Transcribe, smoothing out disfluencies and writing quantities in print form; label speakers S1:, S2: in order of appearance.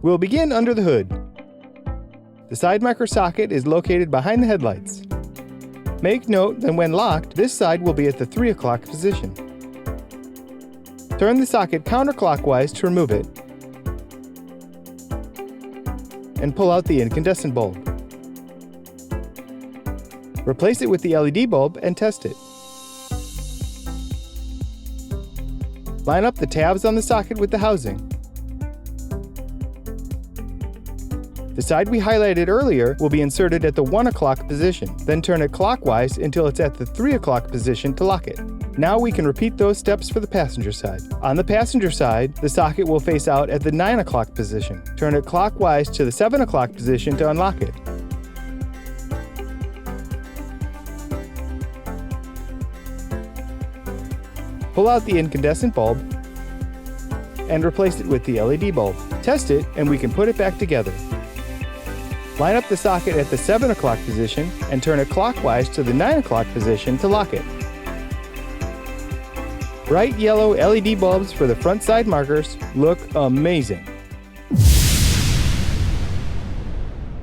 S1: We'll begin under the hood. The side marker socket is located behind the headlights. Make note that when locked, this side will be at the 3 o'clock position. Turn the socket counterclockwise to remove it, and pull out the incandescent bulb. Replace it with the LED bulb and test it. Line up the tabs on the socket with the housing. The side we highlighted earlier will be inserted at the 1 o'clock position, then turn it clockwise until it's at the 3 o'clock position to lock it. Now we can repeat those steps for the passenger side. On the passenger side, the socket will face out at the 9 o'clock position. Turn it clockwise to the 7 o'clock position to unlock it. Pull out the incandescent bulb and replace it with the LED bulb. Test it and we can put it back together. Line up the socket at the 7 o'clock position and turn it clockwise to the 9 o'clock position to lock it. Bright yellow LED bulbs for the front side markers look amazing.